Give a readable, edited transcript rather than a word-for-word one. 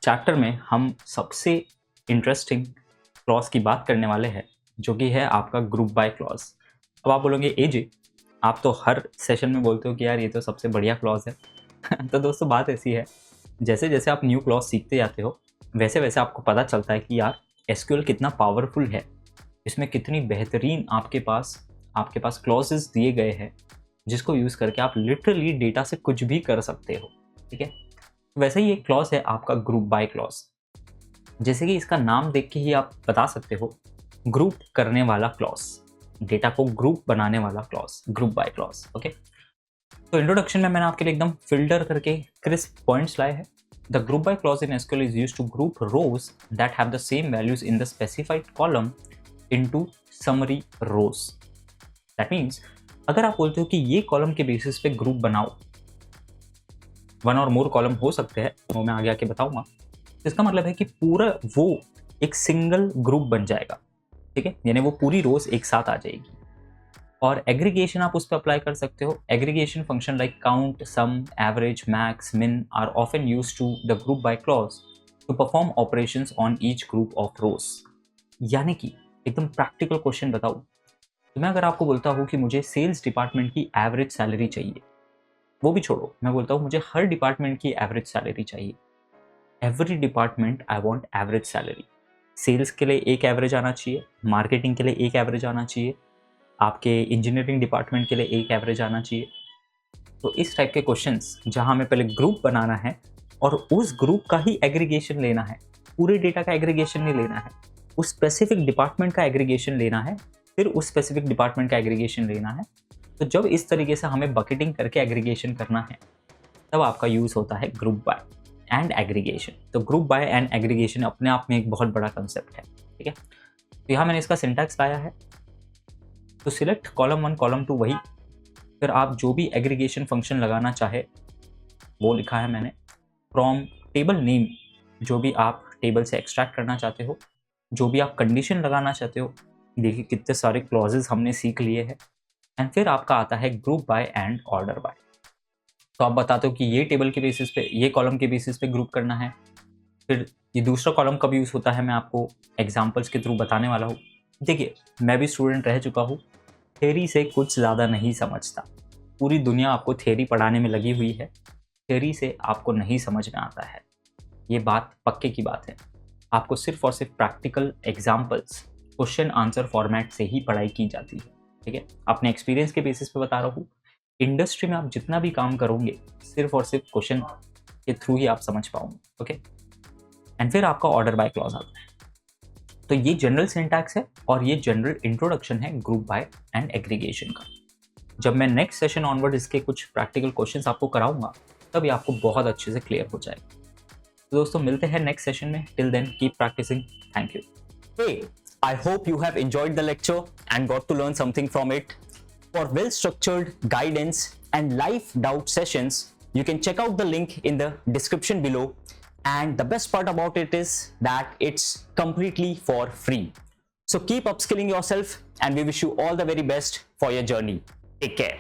Chapter में हम सबसे इंटरेस्टिंग क्लॉज की बात करने वाले हैं, जो कि है आपका ग्रुप बाय क्लॉज। अब आप बोलोगे एजे, आप तो हर सेशन में बोलते हो कि यार ये तो सबसे बढ़िया क्लॉज है। तो दोस्तों बात ऐसी है, जैसे जैसे आप न्यू क्लॉज सीखते जाते हो वैसे वैसे आपको पता चलता है कि यार एसक्यूएल कितना पावरफुल है, इसमें कितनी बेहतरीन आपके पास क्लॉजेस दिए गए हैं जिसको यूज़ करके आप लिटरली डेटा से कुछ भी कर सकते हो। ठीक है, वैसे ही एक क्लॉज है आपका ग्रुप बाय क्लॉज। जैसे कि इसका नाम देख के ही आप बता सकते हो, ग्रुप करने वाला क्लॉज, डेटा को ग्रुप बनाने वाला clause, group by clause. Okay, तो इंट्रोडक्शन में मैंने आपके लिए एकदम फिल्टर करके क्रिस्प पॉइंट्स लाए हैं। The group by clause in SQL is used to group rows that have the same values in the specified column into summary rows. That means अगर आप बोलते हो कि ये कॉलम के बेसिस पे ग्रुप बनाओ, वन और मोर कॉलम हो सकते हैं, वो मैं आगे आके बताऊंगा। इसका मतलब है कि पूरा वो एक सिंगल ग्रुप बन जाएगा। ठीक है, यानी वो पूरी रोज एक साथ आ जाएगी। और एग्रीगेशन आप उस पर अप्लाई कर सकते हो। Aggregation function like count, sum, average, max, min are often used to the group by clause to perform operations on each group of rows. यानी कि एकदम प्रैक्टिकल क्वेश्चन बताऊं तो मैं अगर आपको बोलता हूँ कि मुझे सेल्स डिपार्टमेंट की एवरेज सैलरी चाहिए, वो भी छोड़ो, मैं बोलता हूँ मुझे हर डिपार्टमेंट की एवरेज सैलरी चाहिए, every department I want average salary. Sales के लिए एक एवरेज आना चाहिए, मार्केटिंग के लिए एक एवरेज आना चाहिए, आपके इंजीनियरिंग डिपार्टमेंट के लिए एक एवरेज आना चाहिए। तो इस टाइप के क्वेश्चंस जहां हमें पहले ग्रुप बनाना है और उस ग्रुप का ही एग्रीगेशन लेना है, पूरे डेटा का एग्रीगेशन नहीं लेना है, उस स्पेसिफिक डिपार्टमेंट का एग्रीगेशन लेना है, फिर उस स्पेसिफिक डिपार्टमेंट का एग्रीगेशन लेना है। तो जब इस तरीके से हमें बकेटिंग करके एग्रीगेशन करना है तब आपका यूज होता है ग्रुप बाय एंड एग्रीगेशन। तो ग्रुप बाय एंड एग्रीगेशन अपने आप में एक बहुत बड़ा कंसेप्ट है। ठीक है, तो यहाँ मैंने इसका सिंटैक्स लाया है। तो सिलेक्ट कॉलम 1 कॉलम 2 वही, फिर आप जो भी एग्रीगेशन फंक्शन लगाना चाहे वो लिखा है मैंने। फ्रॉम टेबल नेम, जो भी आप टेबल से एक्सट्रैक्ट करना चाहते हो, जो भी आप कंडीशन लगाना चाहते हो। देखिए कितने सारे क्लॉजेस हमने सीख लिए हैं। एंड फिर आपका आता है group by and order by. तो आप बताते हो कि ये टेबल के बेसिस पे, ये कॉलम के बेसिस पे ग्रुप करना है। फिर ये दूसरा कॉलम कब यूज़ होता है मैं आपको एग्जांपल्स के थ्रू बताने वाला हूँ। देखिए मैं भी स्टूडेंट रह चुका हूँ, थ्योरी से कुछ ज़्यादा नहीं समझता। पूरी दुनिया आपको थ्योरी पढ़ाने में लगी हुई है, थ्योरी से आपको नहीं समझ में आता है। ये बात पक्के की बात है। आपको सिर्फ और सिर्फ practical examples, question answer format से ही पढ़ाई की जाती है। ठीक है, अपने एक्सपीरियंस के बेसिस पे बता रहा हूँ। इंडस्ट्री में आप जितना भी काम करोगे सिर्फ और सिर्फ क्वेश्चन के थ्रू ही आप समझ पाओगे। ओके, एंड फिर आपका ऑर्डर बाय क्लॉज आता है। तो ये जनरल सिंटैक्स है और ये जनरल इंट्रोडक्शन है ग्रुप बाय एंड एग्रीगेशन का। जब मैं नेक्स्ट सेशन ऑनवर्ड इसके कुछ प्रैक्टिकल क्वेश्चंस आपको कराऊंगा तब ये आपको बहुत अच्छे से क्लियर हो जाएगा। तो दोस्तों मिलते हैं नेक्स्ट सेशन में। Till then keep practising. Thank you. Hey, I hope you have enjoyed the lecture and got to learn something from it. For well-structured guidance and live doubt sessions, you can check out the link in the description below. And the best part about it is that it's completely for free. So keep upskilling yourself and we wish you all the very best for your journey. Take care.